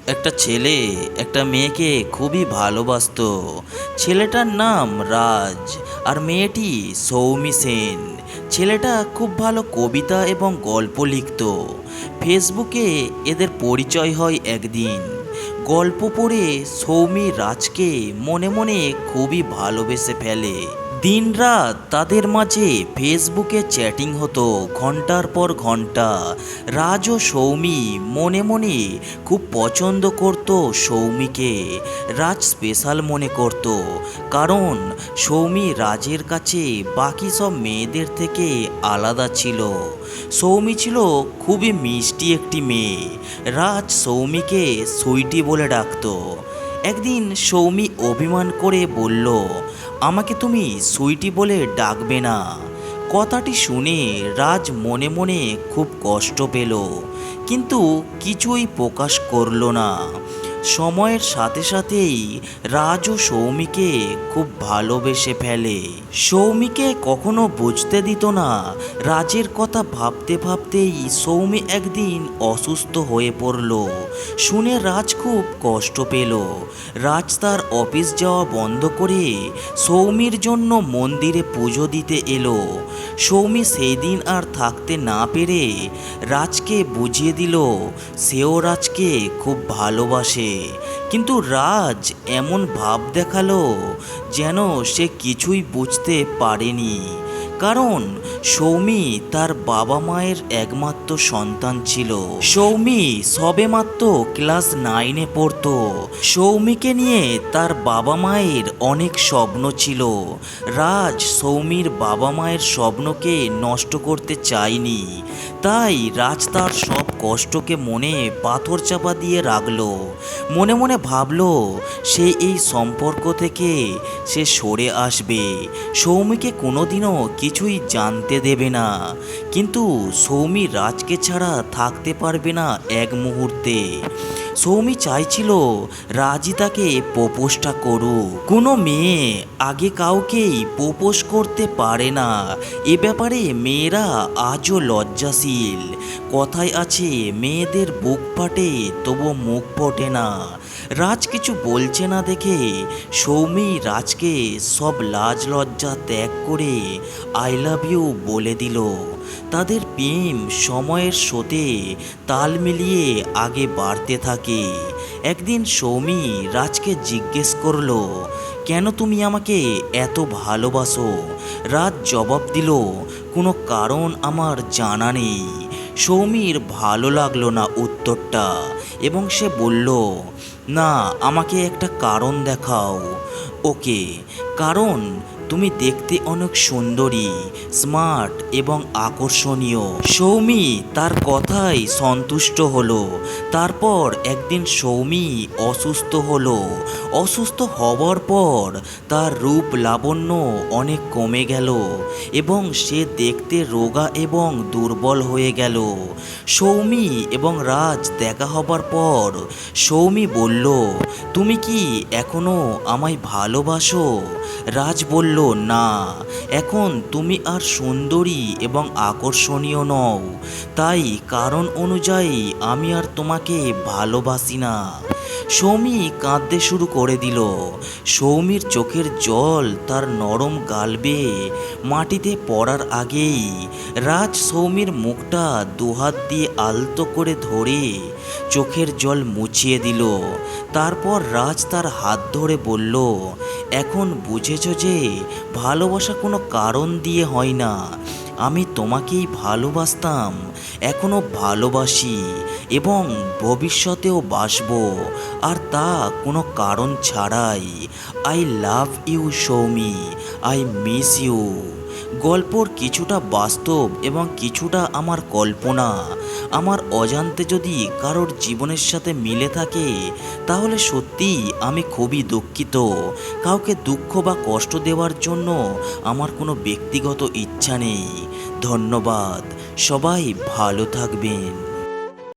একটা ছেলে একটা মেয়েকে খুবই ভালোবাসতো। ছেলেটার নাম রাজ আর মেয়েটি সৌমি সেন। ছেলেটা খুব ভালো কবিতা এবং গল্প লিখতো। ফেসবুকে এদের পরিচয় হয় একদিন। গল্প পড়ে সৌমি রাজকে মনে মনে খুবই ভালোবেসে ফেলে। দিনরাত তাদের মাঝে ফেসবুকে চ্যাটিং হতো ঘন্টার পর ঘন্টা। রাজ ও সৌমি মনে মনে খুব পছন্দ করত সৌমিকে। রাজ স্পেশাল মনে করত, কারণ সৌমি রাজের কাছে বাকি সব মেয়েদের থেকে আলাদা ছিল। সৌমি ছিল খুবই মিষ্টি একটি মেয়ে। রাজ সৌমিকে সুইটি বলে ডাকতো। একদিন সৌমি অভিমান করে বলল, আমাকে তুমি সুইটি বলে ডাকবে না। কথাটি শুনে রাজ মনে মনে খুব কষ্ট পেল, কিন্তু কিছুই প্রকাশ করল না। সময়ের সাথে সাথেই রাজ ও সৌমিকে খুব ভালোবেসে ফেলে। সৌমিকে কখনো বুঝতে দিত না। রাজের কথা ভাবতে ভাবতেই সৌমি একদিন অসুস্থ হয়ে পড়ল। শুনে রাজ খুব কষ্ট পেল। রাজ তার অফিস যাওয়া বন্ধ করে সৌমির জন্য মন্দিরে পুজো দিতে এলো। সৌমি সেই দিন আর থাকতে না পেরে রাজকে বুঝিয়ে দিল সেও রাজকে খুব ভালোবাসে। কিন্তু রাজ এমন ভাব দেখালো যেন সে কিছুই বুঝতে পারেনি, কারণ সৌমি তার বাবা মায়ের একমাত্র সন্তান ছিল। সৌমি সবেমাত্র ক্লাস 9-এ পড়তো। সৌমিকে নিয়ে তার বাবা মায়ের অনেক স্বপ্ন ছিল। রাজ সৌমির বাবা মায়ের স্বপ্নকে নষ্ট করতে চায়নি, তাই রাজ তার সব কষ্টকে মনে পাথর চাপা দিয়ে রাখলো। মনে মনে ভাবলো সে এই সম্পর্ক থেকে সে সরে আসবে, সৌমিকে কোনোদিনও কিছুই জানতে দেবে না। কিন্তু সৌমি রাজকে ছাড়া থাকতে পারবে না এক মুহূর্তে। সৌমি চাইছিল রাজই তাকে প্রপোজটা করুক। কোনো মেয়ে আগে কাউকেই প্রপোজ করতে পারে না, এ ব্যাপারে মেয়েরা আজও লজ্জাশীল। কথায় আছে, মেয়েদের বুক ফাটে তবু মুখ ফোটে না। রাজ কিছু বলছে না দেখে সৌমি রাজকে সব লাজ লজ্জা ত্যাগ করে আই লাভ ইউ বলে দিল। তাদের প্রেম সময়ের সাথে তাল মিলিয়ে আগে বাড়তে থাকে। একদিন সৌমি রাজকে জিজ্ঞেস করলো, কেন তুমি আমাকে এত ভালোবাসো? রাজ জবাব দিল, কোনো কারণ আমার জানা নেই। সৌমির ভালো লাগলো না উত্তরটা, এবং সে বলল, না, আমাকে একটা কারণ দেখাও। ওকে, কারণ তুমি দেখতে অনেক সুন্দরী, স্মার্ট এবং আকর্ষণীয়। সৌমি তার কথায় সন্তুষ্ট হলো। তারপর একদিন সৌমি অসুস্থ হলো। অসুস্থ হওয়ার পর তার রূপ লাবণ্য অনেক কমে গেল এবং সে দেখতে রোগা এবং দুর্বল হয়ে গেল। সৌমি এবং রাজ দেখা হবার পর সৌমি বলল, তুমি কি এখনো আমায় ভালোবাসো? রাজ বলল, না, এখন তুমি আর সুন্দরী এবং আকর্ষণীয় নও, তাই কারণ অনুযায়ী আমি আর তোমাকে ভালোবাসি না। সৌমি কাঁদতে শুরু করে দিল। সৌমির চোখের জল তার নরম গাল বেয়ে মাটিতে পড়ার আগেই রাজ সৌমির মুখটা দুহাত দিয়ে আলতো করে ধরে চোখের জল মুছিয়ে দিল। তারপর রাজ তার হাত ধরে বলল, এখন বুঝেছ যে ভালোবাসা কোনো কারণ দিয়ে হয় না। আমি তোমাকেই ভালোবাসতাম, এখনও ভালোবাসি এবং ভবিষ্যতেও বাসবো, আর তা কোনো কারণ ছাড়াই। I love you Soumi, I miss you. গল্পর কিছুটা বাস্তব এবং কিছুটা আমার কল্পনা। আমার অজান্তে যদি কারোর জীবনের সাথে মিলে থাকে, তাহলে সত্যিই আমি খুবই দুঃখিত। কাউকে দুঃখ বা কষ্ট দেওয়ার জন্য আমার কোনো ব্যক্তিগত ইচ্ছা নেই। ধন্যবাদ, সবাই ভালো থাকবেন।